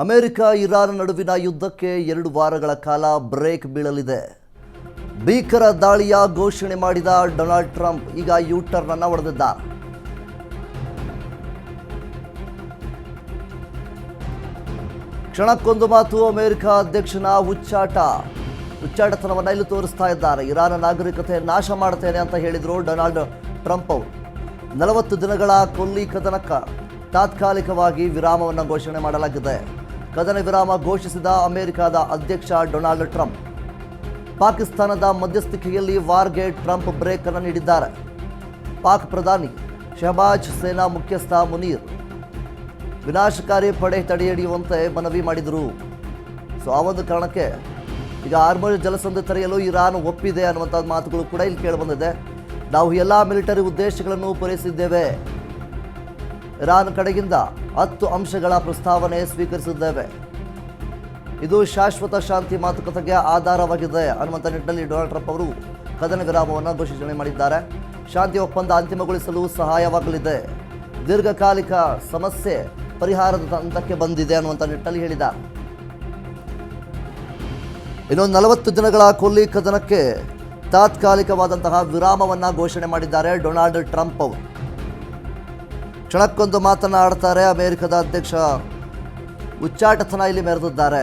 America Iran ನಡುವಿನ ಯುದ್ಧಕ್ಕೆ 2 ವಾರಗಳ ಕಾಲ ಬ್ರೇಕ್ ಬೀಳಲಿದೆ. ಭೀಕರ ದಾಳಿಯ ಘೋಷಣೆ ಮಾಡಿದ ಡೊನಾಲ್ಡ್ ಟ್ರಂಪ್ ಈಗ ಯೂ-ಟರ್ನ್ ಅನ್ನು ಹೊಡೆದಿದ್ದಾರೆ. ಕ್ಷಣಕ್ಕೊಂದು ಮಾತು ಅಮೆರಿಕ ಅಧ್ಯಕ್ಷನ ಹುಚ್ಚಾಟತನವನ್ನು ಇಲ್ಲಿ ತೋರಿಸ್ತಾ ಇದ್ದಾರೆ. ಇರಾನ್ ನಾಗರಿಕತೆ ನಾಶ ಮಾಡುತ್ತೇನೆ ಅಂತ ಹೇಳಿದರು ಡೊನಾಲ್ಡ್ ಟ್ರಂಪ್ ಅವರು. 40 ದಿನಗಳ ಕೊಲ್ಲಿ ಕದನಕ್ಕೆ ತಾತ್ಕಾಲಿಕವಾಗಿ ವಿರಾಮವನ್ನು ಘೋಷಣೆ ಮಾಡಲಾಗಿದೆ. ಕದನ ವಿರಾಮ ಘೋಷಿಸಿದ ಅಮೆರಿಕದ ಅಧ್ಯಕ್ಷ ಡೊನಾಲ್ಡ್ ಟ್ರಂಪ್ ಪಾಕಿಸ್ತಾನದ ಮಧ್ಯಸ್ಥಿಕೆಯಲ್ಲಿ ವಾರ್ಗೆ ಟ್ರಂಪ್ ಬ್ರೇಕ್ ಅನ್ನು ನೀಡಿದ್ದಾರೆ. ಪಾಕ್ ಪ್ರಧಾನಿ ಶಹಬಾಜ್, ಸೇನಾ ಮುಖ್ಯಸ್ಥ ಮುನೀರ್ ವಿನಾಶಕಾರಿ ಪಡೆ ತಡೆಹಿಡಿಯುವಂತೆ ಮನವಿ ಮಾಡಿದರು. ಆ ಒಂದು ಕಾರಣಕ್ಕೆ ಈಗ ಹಾರ್ಮುಜ್ ಜಲಸಂಧಿ ತೆರೆಯಲು ಇರಾನ್ ಒಪ್ಪಿದೆ ಅನ್ನುವಂಥ ಮಾತುಗಳು ಕೂಡ ಇಲ್ಲಿ ಕೇಳಿಬಂದಿದೆ. ನಾವು ಎಲ್ಲ ಮಿಲಿಟರಿ ಉದ್ದೇಶಗಳನ್ನು ಪೂರೈಸಿದ್ದೇವೆ. ಇರಾನ್ ಕಡೆಗಿಂದ 10 ಅಂಶಗಳ ಪ್ರಸ್ತಾವನೆ ಸ್ವೀಕರಿಸಿದ್ದೇವೆ. ಇದು ಶಾಶ್ವತ ಶಾಂತಿ ಮಾತುಕತೆಗೆ ಆಧಾರವಾಗಿದೆ ಅನ್ನುವಂಥ ನಿಟ್ಟಿನಲ್ಲಿ ಡೊನಾಲ್ಡ್ ಟ್ರಂಪ್ ಅವರು ಕದನ ವಿರಾಮವನ್ನು ಘೋಷಣೆ ಮಾಡಿದ್ದಾರೆ. ಶಾಂತಿ ಒಪ್ಪಂದ ಅಂತಿಮಗೊಳಿಸಲು ಸಹಾಯವಾಗಲಿದೆ. ದೀರ್ಘಕಾಲಿಕ ಸಮಸ್ಯೆ ಪರಿಹಾರದ ಹಂತಕ್ಕೆ ಬಂದಿದೆ ಅನ್ನುವಂಥ ನಿಟ್ಟಿನಲ್ಲಿ ಹೇಳಿದ್ದಾರೆ. ಇನ್ನೊಂದು 40 ದಿನಗಳ ಕೊಲ್ಲಿ ಕದನಕ್ಕೆ ತಾತ್ಕಾಲಿಕವಾದಂತಹ ವಿರಾಮವನ್ನು ಘೋಷಣೆ ಮಾಡಿದ್ದಾರೆ ಡೊನಾಲ್ಡ್ ಟ್ರಂಪ್ ಅವರು. ಕ್ಷಣಕ್ಕೊಂದು ಮಾತನಾಡ್ತಾರೆ ಅಮೆರಿಕದ ಅಧ್ಯಕ್ಷ. ಉಚ್ಚಾಟತನ ಇಲ್ಲಿ ಮೆರೆದಿದ್ದಾರೆ.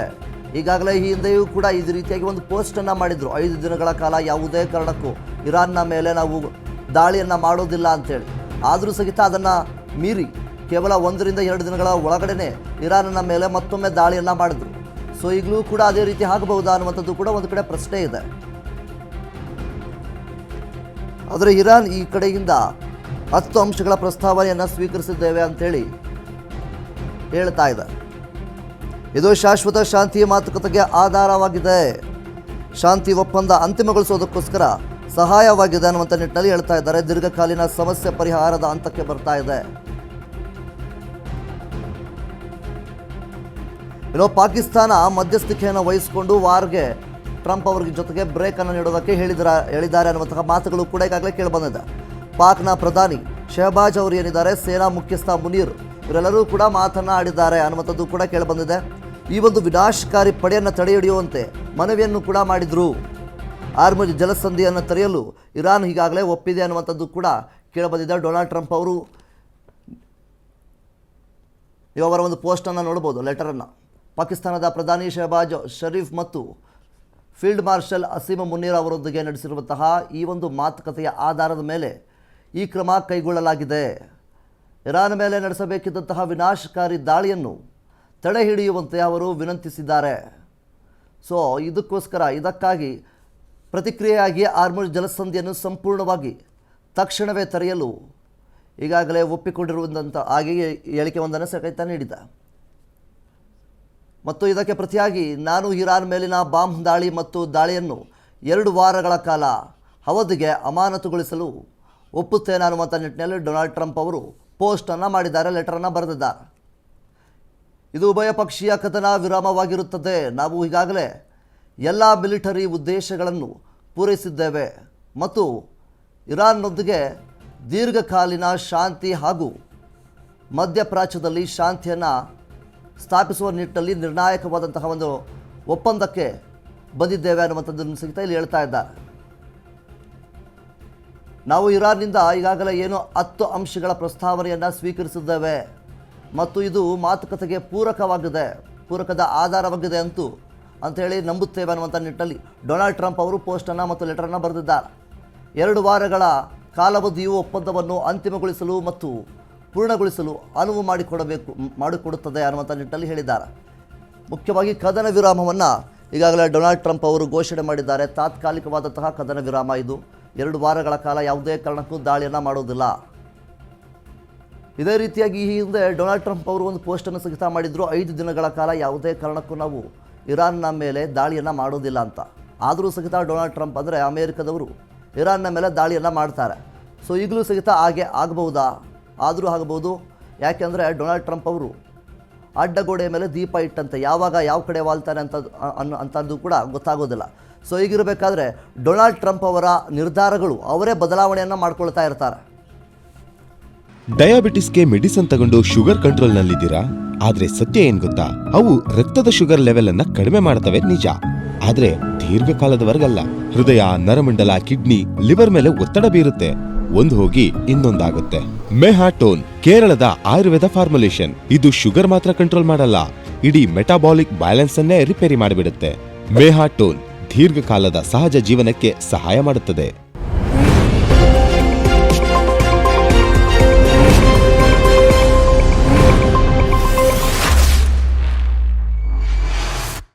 ಈಗಾಗಲೇ ಈ ಹಿಂದೆಯೂ ಕೂಡ ಈ ರೀತಿಯಾಗಿ ಒಂದು ಪೋಸ್ಟನ್ನು ಮಾಡಿದರು. 5 ದಿನಗಳ ಕಾಲ ಯಾವುದೇ ಕಾರಣಕ್ಕೂ ಇರಾನ್ನ ಮೇಲೆ ನಾವು ದಾಳಿಯನ್ನು ಮಾಡೋದಿಲ್ಲ ಅಂತೇಳಿ. ಆದರೂ ಸಹಿತ ಅದನ್ನು ಮೀರಿ ಕೇವಲ 1 ರಿಂದ 2 ದಿನಗಳ ಒಳಗಡೆ ಇರಾನ್ನ ಮೇಲೆ ಮತ್ತೊಮ್ಮೆ ದಾಳಿಯನ್ನು ಮಾಡಿದ್ರು. ಈಗಲೂ ಕೂಡ ಅದೇ ರೀತಿ ಆಗಬಹುದಾ ಅನ್ನುವಂಥದ್ದು ಕೂಡ ಒಂದು ಕಡೆ ಪ್ರಶ್ನೆ ಇದೆ. ಆದರೆ ಇರಾನ್ ಈ ಕಡೆಯಿಂದ 10 ಅಂಶಗಳ ಪ್ರಸ್ತಾವನೆಯನ್ನು ಸ್ವೀಕರಿಸಿದ್ದೇವೆ ಅಂತೇಳಿ ಹೇಳ್ತಾ ಇದೆ. ಇದು ಶಾಶ್ವತ ಶಾಂತಿಯ ಮಾತುಕತೆಗೆ ಆಧಾರವಾಗಿದೆ. ಶಾಂತಿ ಒಪ್ಪಂದ ಅಂತಿಮಗೊಳಿಸೋದಕ್ಕೋಸ್ಕರ ಸಹಾಯವಾಗಿದೆ ಅನ್ನುವಂಥ ನಿಟ್ಟಿನಲ್ಲಿ ಹೇಳ್ತಾ ಇದ್ದಾರೆ. ದೀರ್ಘಕಾಲೀನ ಸಮಸ್ಯೆ ಪರಿಹಾರದ ಹಂತಕ್ಕೆ ಬರ್ತಾ ಇದೆ. ಇನ್ನು ಪಾಕಿಸ್ತಾನ ಮಧ್ಯಸ್ಥಿಕೆಯನ್ನು ವಹಿಸಿಕೊಂಡು ವಾರ್ಗೆ ಟ್ರಂಪ್ ಅವರಿಗೆ ಜೊತೆಗೆ ಬ್ರೇಕ್ ಅನ್ನು ನೀಡೋದಕ್ಕೆ ಹೇಳಿದ್ದಾರೆ ಅನ್ನುವಂತಹ ಮಾತುಗಳು ಕೂಡ ಈಗಾಗಲೇ ಕೇಳಿಬಂದಿದೆ. ಪಾಕ್ನ ಪ್ರಧಾನಿ ಶಹಬಾಜ್ ಅವರು ಏನಿದ್ದಾರೆ, ಸೇನಾ ಮುಖ್ಯಸ್ಥ ಮುನೀರ್ ಇವರೆಲ್ಲರೂ ಕೂಡ ಆಡಿದ್ದಾರೆ ಅನ್ನುವಂಥದ್ದು ಕೂಡ ಕೇಳಿಬಂದಿದೆ. ಈ ಒಂದು ವಿನಾಶಕಾರಿ ಪಡೆಯನ್ನು ತಡೆಹಿಡಿಯುವಂತೆ ಮನವಿಯನ್ನು ಕೂಡ ಮಾಡಿದರು. ಹಾರ್ಮುಜ್ ಜಲಸಂಧಿಯನ್ನು ತೆರೆಯಲು ಇರಾನ್ ಈಗಾಗಲೇ ಒಪ್ಪಿದೆ ಅನ್ನುವಂಥದ್ದು ಕೂಡ ಕೇಳಿಬಂದಿದೆ. ಡೊನಾಲ್ಡ್ ಟ್ರಂಪ್ ಅವರು ಅವರ ಒಂದು ಪೋಸ್ಟನ್ನು ನೋಡ್ಬೋದು, ಲೆಟರನ್ನು. ಪಾಕಿಸ್ತಾನದ ಪ್ರಧಾನಿ ಶಹಬಾಜ್ ಶರೀಫ್ ಮತ್ತು ಫೀಲ್ಡ್ ಮಾರ್ಷಲ್ ಅಸೀಮ್ ಮುನೀರ್ ಅವರೊಂದಿಗೆ ನಡೆಸಿರುವಂತಹ ಈ ಒಂದು ಮಾತುಕತೆಯ ಆಧಾರದ ಮೇಲೆ ಈ ಕ್ರಮ ಕೈಗೊಳ್ಳಲಾಗಿದೆ. ಇರಾನ್ ಮೇಲೆ ನಡೆಸಬೇಕಿದ್ದಂತಹ ವಿನಾಶಕಾರಿ ದಾಳಿಯನ್ನು ತಡೆ ಹಿಡಿಯುವಂತೆ ಅವರು ವಿನಂತಿಸಿದ್ದಾರೆ. ಇದಕ್ಕಾಗಿ ಪ್ರತಿಕ್ರಿಯೆಯಾಗಿ ಹಾರ್ಮುಜ್ ಜಲಸಂಧಿಯನ್ನು ಸಂಪೂರ್ಣವಾಗಿ ತಕ್ಷಣವೇ ತೆರೆಯಲು ಈಗಾಗಲೇ ಒಪ್ಪಿಕೊಂಡಿರುವಂಥ ಹಾಗೆಯೇ ಹೇಳಿಕೆಯೊಂದನ್ನು ಸಹಿತ ನೀಡಿದ. ಮತ್ತು ಇದಕ್ಕೆ ಪ್ರತಿಯಾಗಿ ನಾನು ಇರಾನ್ ಮೇಲಿನ ಬಾಂಬ್ ದಾಳಿ ಮತ್ತು ದಾಳಿಯನ್ನು 2 ವಾರಗಳ ಕಾಲ ಅವಧಿಗೆ ಅಮಾನತುಗೊಳಿಸಲು ಒಪ್ಪುತ್ತೇನೆ ಅನ್ನುವಂಥ ನಿಟ್ಟಿನಲ್ಲಿ ಡೊನಾಲ್ಡ್ ಟ್ರಂಪ್ ಅವರು ಪೋಸ್ಟನ್ನು ಮಾಡಿದ್ದಾರೆ, ಲೆಟರನ್ನು ಬರೆದಿದ್ದಾರೆ. ಇದು ಉಭಯ ಪಕ್ಷೀಯ ಕದನ ವಿರಾಮವಾಗಿರುತ್ತದೆ. ನಾವು ಈಗಾಗಲೇ ಎಲ್ಲ ಮಿಲಿಟರಿ ಉದ್ದೇಶಗಳನ್ನು ಪೂರೈಸಿದ್ದೇವೆ ಮತ್ತು ಇರಾನ್ನೊಂದಿಗೆ ದೀರ್ಘಕಾಲೀನ ಶಾಂತಿ ಹಾಗೂ ಮಧ್ಯಪ್ರಾಚ್ಯದಲ್ಲಿ ಶಾಂತಿಯನ್ನು ಸ್ಥಾಪಿಸುವ ನಿಟ್ಟಿನಲ್ಲಿ ನಿರ್ಣಾಯಕವಾದಂತಹ ಒಂದು ಒಪ್ಪಂದಕ್ಕೆ ಬಂದಿದ್ದೇವೆ ಅನ್ನುವಂಥದ್ದನ್ನು ಸಹಿತ ಇಲ್ಲಿ ಹೇಳ್ತಾ ಇದ್ದಾರೆ. ನಾವು ಇರಾನ್ನಿಂದ ಈಗಾಗಲೇ 10 ಅಂಶಗಳ ಪ್ರಸ್ತಾವನೆಯನ್ನು ಸ್ವೀಕರಿಸಿದ್ದೇವೆ ಮತ್ತು ಇದು ಮಾತುಕತೆಗೆ ಪೂರಕದ ಆಧಾರವಾಗಿದೆ ಅಂತೇಳಿ ನಂಬುತ್ತೇವೆ ಅನ್ನುವಂಥ ನಿಟ್ಟಿನಲ್ಲಿ ಡೊನಾಲ್ಡ್ ಟ್ರಂಪ್ ಅವರು ಪೋಸ್ಟನ್ನು ಮತ್ತು ಲೆಟರನ್ನು ಬರೆದಿದ್ದಾರೆ. 2 ವಾರಗಳ ಕಾಲಾವಧಿಯು ಒಪ್ಪಂದವನ್ನು ಅಂತಿಮಗೊಳಿಸಲು ಮತ್ತು ಪೂರ್ಣಗೊಳಿಸಲು ಅನುವು ಮಾಡಿಕೊಡುತ್ತದೆ ಅನ್ನುವಂಥ ನಿಟ್ಟಿನಲ್ಲಿ ಹೇಳಿದ್ದಾರೆ. ಮುಖ್ಯವಾಗಿ ಕದನ ವಿರಾಮವನ್ನು ಈಗಾಗಲೇ ಡೊನಾಲ್ಡ್ ಟ್ರಂಪ್ ಅವರು ಘೋಷಣೆ ಮಾಡಿದ್ದಾರೆ. ತಾತ್ಕಾಲಿಕವಾದಂತಹ ಕದನ ವಿರಾಮ ಇದು. 2 ವಾರಗಳ ಕಾಲ ಯಾವುದೇ ಕಾರಣಕ್ಕೂ ದಾಳಿಯನ್ನು ಮಾಡೋದಿಲ್ಲ. ಇದೇ ರೀತಿಯಾಗಿ ಈ ಹಿಂದೆ ಡೊನಾಲ್ಡ್ ಟ್ರಂಪ್ ಅವರು ಒಂದು ಪೋಸ್ಟನ್ನು ಸಹಿತ ಮಾಡಿದ್ರು. 5 ದಿನಗಳ ಕಾಲ ಯಾವುದೇ ಕಾರಣಕ್ಕೂ ನಾವು ಇರಾನ್ನ ಮೇಲೆ ದಾಳಿಯನ್ನು ಮಾಡೋದಿಲ್ಲ ಅಂತ. ಆದರೂ ಸಹಿತ ಡೊನಾಲ್ಡ್ ಟ್ರಂಪ್ ಅಂದರೆ ಅಮೇರಿಕದವರು ಇರಾನ್ನ ಮೇಲೆ ದಾಳಿಯನ್ನು ಮಾಡ್ತಾರೆ. ಈಗಲೂ ಸಹಿತ ಹಾಗೆ ಆಗಬಹುದಾ? ಆದರೂ ಆಗಬಹುದು. ಯಾಕೆಂದರೆ ಡೊನಾಲ್ಡ್ ಟ್ರಂಪ್ ಅವರು ಅಡ್ಡಗೋಡೆಯ ಮೇಲೆ ದೀಪ ಇಟ್ಟಂತೆ ಯಾವಾಗ ಯಾವ ಕಡೆ ವಾಲ್ತಾರೆ ಅಂತದ್ದು ಕೂಡ ಗೊತ್ತಾಗೋದಿಲ್ಲ. ಹೀಗಿರಬೇಕಾದ್ರೆ ಡೊನಾಲ್ಡ್ ಟ್ರಂಪ್ ಅವರ ನಿರ್ಧಾರಗಳು ಅವರೇ ಬದಲಾವಣೆಯನ್ನು ಮಾಡ್ಕೊಳ್ತಾ ಇರ್ತಾರೆ. ಡಯಾಬಿಟಿಸ್ಗೆ ಮೆಡಿಸಿನ್ ತಗೊಂಡು ಶುಗರ್ ಕಂಟ್ರೋಲ್ ನಲ್ಲಿದ್ದೀರಾ? ಆದ್ರೆ ಸತ್ಯ ಏನ್ ಗೊತ್ತಾ, ಅವು ರಕ್ತದ ಶುಗರ್ ಲೆವೆಲ್ ಅನ್ನ ಕಡಿಮೆ ಮಾಡ್ತವೆ ನಿಜ, ಆದ್ರೆ ದೀರ್ಘಕಾಲದವರೆಗಲ್ಲ. ಹೃದಯ, ನರಮಂಡಲ, ಕಿಡ್ನಿ, ಲಿವರ್ ಮೇಲೆ ಒತ್ತಡ ಬೀರುತ್ತೆ. ಒಂದ್ ಹೋಗಿ ಇನ್ನೊಂದಾಗುತ್ತೆ. ಮೆಹಾಟೋನ್ ಕೇರಳದ ಆಯುರ್ವೇದ ಫಾರ್ಮುಲೇಷನ್. ಇದು ಶುಗರ್ ಮಾತ್ರ ಕಂಟ್ರೋಲ್ ಮಾಡಲ್ಲ, ಇಡೀ ಮೆಟಾಬಾಲಿಕ್ ಬ್ಯಾಲೆನ್ಸ್ ಅನ್ನೇ ರಿಪೇರಿ ಮಾಡಿಬಿಡುತ್ತೆ. ಮೆಹಾಟೋನ್ ದೀರ್ಘಕಾಲದ ಸಹಜ ಜೀವನಕ್ಕೆ ಸಹಾಯ ಮಾಡುತ್ತದೆ.